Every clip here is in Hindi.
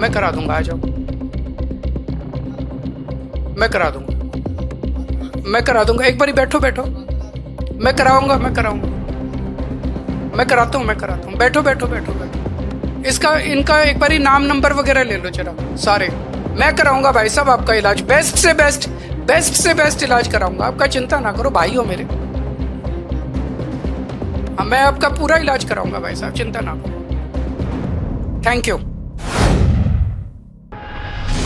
मैं करा दूंगा, आ जाओ, मैं करा दूंगा, मैं करा दूंगा। एक बारी बैठो बैठो, मैं कराऊंगा, मैं कराऊंगा, मैं कराता हूँ, मैं कराता हूँ। बैठो बैठो बैठो बैठो। इसका इनका एक बारी नाम नंबर वगैरह ले लो जरा सारे। मैं कराऊंगा भाई साहब आपका इलाज, बेस्ट से बेस्ट, बेस्ट से बेस्ट इलाज कराऊंगा आपका। चिंता ना करो, भाई हो मेरे। हाँ, मैं आपका पूरा इलाज कराऊंगा भाई साहब, चिंता ना करो। Thank you.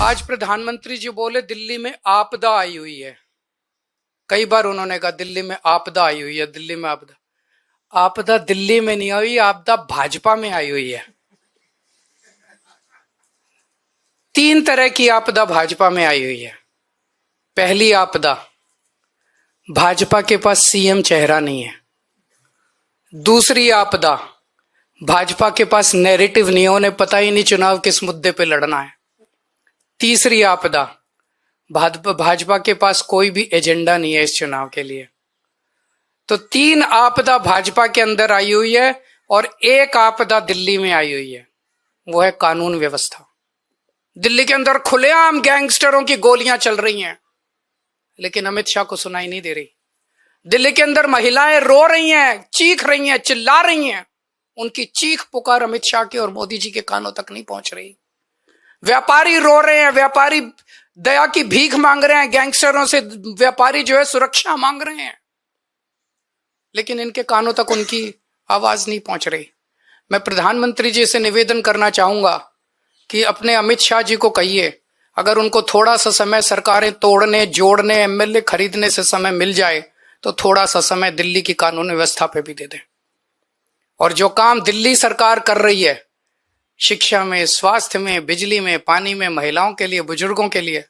आज प्रधानमंत्री जी बोले दिल्ली में आपदा आई हुई है। कई बार उन्होंने कहा दिल्ली में आपदा आई हुई है, दिल्ली में आपदा। आपदा दिल्ली में नहीं आई, आपदा भाजपा में आई हुई है। 3 तरह की आपदा भाजपा में आई हुई है। पहली आपदा, भाजपा के पास सीएम चेहरा नहीं है। दूसरी आपदा, भाजपा के पास नैरेटिव नहीं है, उन्हें पता ही नहीं चुनाव किस मुद्दे पे लड़ना है। तीसरी आपदा, भाजपा के पास कोई भी एजेंडा नहीं है इस चुनाव के लिए। तो 3 आपदा भाजपा के अंदर आई हुई है और एक आपदा दिल्ली में आई हुई है, वो है कानून व्यवस्था। दिल्ली के अंदर खुलेआम गैंगस्टरों की गोलियां चल रही हैं, लेकिन अमित शाह को सुनाई नहीं दे रही। दिल्ली के अंदर महिलाएं रो रही हैं, चीख रही हैं, चिल्ला रही हैं, उनकी चीख पुकार अमित शाह के और मोदी जी के कानों तक नहीं पहुंच रही। व्यापारी रो रहे हैं, व्यापारी दया की भीख मांग रहे हैं, गैंगस्टरों से व्यापारी जो है सुरक्षा मांग रहे हैं, लेकिन इनके कानों तक उनकी आवाज नहीं पहुंच रही। मैं प्रधानमंत्री जी से निवेदन करना चाहूंगा कि अपने अमित शाह जी को कहिए, अगर उनको थोड़ा सा समय सरकारें तोड़ने, जोड़ने, एमएलए खरीदने से समय मिल जाए तो थोड़ा सा समय दिल्ली की कानून व्यवस्था पे भी दे दें। और जो काम दिल्ली सरकार कर रही है शिक्षा में, स्वास्थ्य में, बिजली में, पानी में, महिलाओं के लिए, बुजुर्गों के लिए,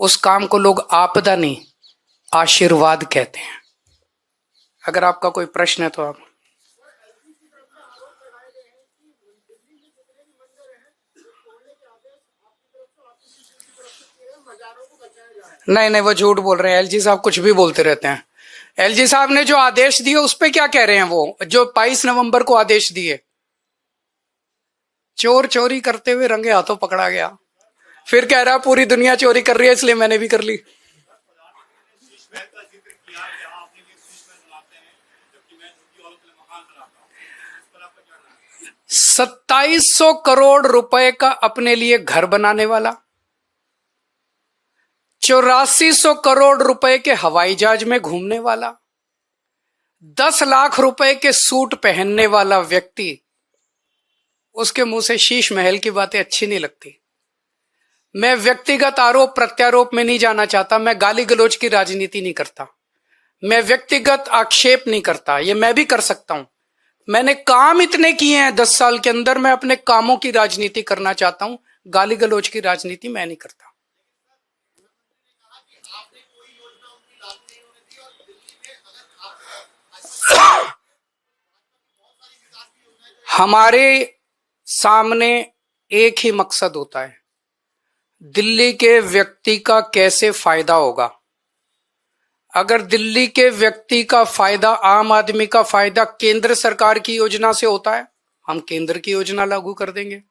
उस काम को लोग आपदा नहीं आशीर्वाद कहते हैं। अगर आपका कोई प्रश्न है तो आप। नहीं, वो झूठ बोल रहे हैं। एलजी साहब कुछ भी बोलते रहते हैं। एलजी साहब ने जो आदेश दिए उस पे क्या कह रहे हैं? वो जो 22 नवंबर को आदेश दिए, चोर चोरी करते हुए रंगे हाथों पकड़ा गया, फिर कह रहा पूरी दुनिया चोरी कर रही है इसलिए मैंने भी कर ली। 2700 करोड़ रुपए का अपने लिए घर बनाने वाला, 8400 करोड़ रुपए के हवाई जहाज में घूमने वाला, 10 लाख रुपए के सूट पहनने वाला व्यक्ति, उसके मुंह से शीश महल की बातें अच्छी नहीं लगती। मैं व्यक्तिगत आरोप प्रत्यारोप में नहीं जाना चाहता, मैं गाली गलौज की राजनीति नहीं करता, मैं व्यक्तिगत आक्षेप नहीं करता। ये मैं भी कर सकता हूं, मैंने काम इतने किए हैं 10 साल के अंदर, मैं अपने कामों की राजनीति करना चाहता हूं, गाली गलौज की राजनीति मैं नहीं करता। हमारे सामने एक ही मकसद होता है, दिल्ली के व्यक्ति का कैसे फायदा होगा। अगर दिल्ली के व्यक्ति का फायदा, आम आदमी का फायदा केंद्र सरकार की योजना से होता है, हम केंद्र की योजना लागू कर देंगे।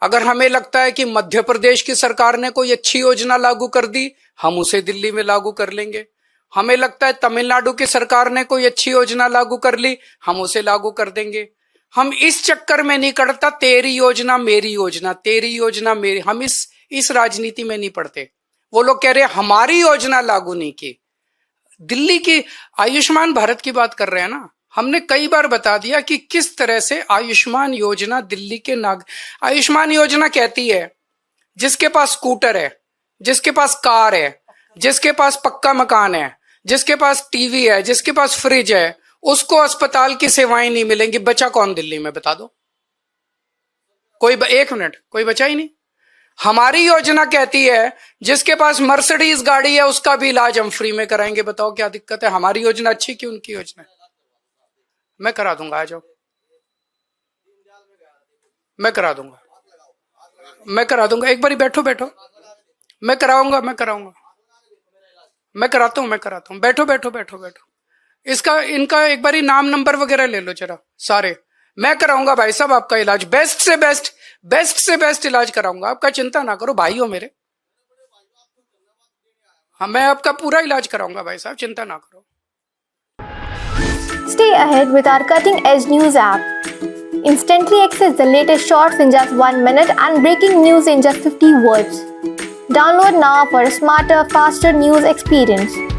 अगर हमें लगता है कि मध्य प्रदेश की सरकार ने कोई अच्छी योजना लागू कर दी, हम उसे दिल्ली में लागू कर लेंगे। हमें लगता है तमिलनाडु की सरकार ने कोई अच्छी योजना लागू कर ली, हम उसे लागू कर देंगे। हम इस चक्कर में नहीं करता तेरी योजना मेरी योजना, तेरी योजना मेरी, हम इस राजनीति में नहीं पड़ते। वो लोग कह रहे हैं हमारी योजना लागू नहीं की। दिल्ली की आयुष्मान भारत की बात कर रहे हैं ना, हमने कई बार बता दिया कि किस तरह से आयुष्मान योजना दिल्ली के आयुष्मान योजना कहती है जिसके पास स्कूटर है, जिसके पास कार है, जिसके पास पक्का मकान है, जिसके पास टीवी है, जिसके पास फ्रिज है, उसको अस्पताल की सेवाएं नहीं मिलेंगी। बचा कौन दिल्ली में, बता दो कोई? 1 मिनट, कोई बचा ही नहीं। हमारी योजना कहती है जिसके पास मर्सिडीज गाड़ी है उसका भी इलाज हम फ्री में कराएंगे। बताओ क्या दिक्कत है? हमारी योजना अच्छी कि उनकी योजना? मैं करा दूंगा, आ जाओ, मैं करा दूंगा, मैं करा दूंगा। एक बारी बैठो बैठो, मैं कराऊंगा, मैं कराऊंगा, मैं कराता हूं, मैं कराता हूं। बैठो बैठो बैठो बैठो। इनका एक बारी नाम नंबर वगैरह ले लो जरा सारे। मैं कराऊंगा भाई साहब आपका इलाज, बेस्ट से बेस्ट, बेस्ट से बेस्ट इलाज कराऊंगा आपका, चिंता ना करो, भाई हो मेरे। हाँ, मैं आपका पूरा इलाज कराऊंगा भाई साहब, चिंता ना करो। Stay ahead with our cutting-edge news app. Instantly access the latest shorts in just 1 minute and breaking news in just 50 words. Download now for a smarter, faster news experience.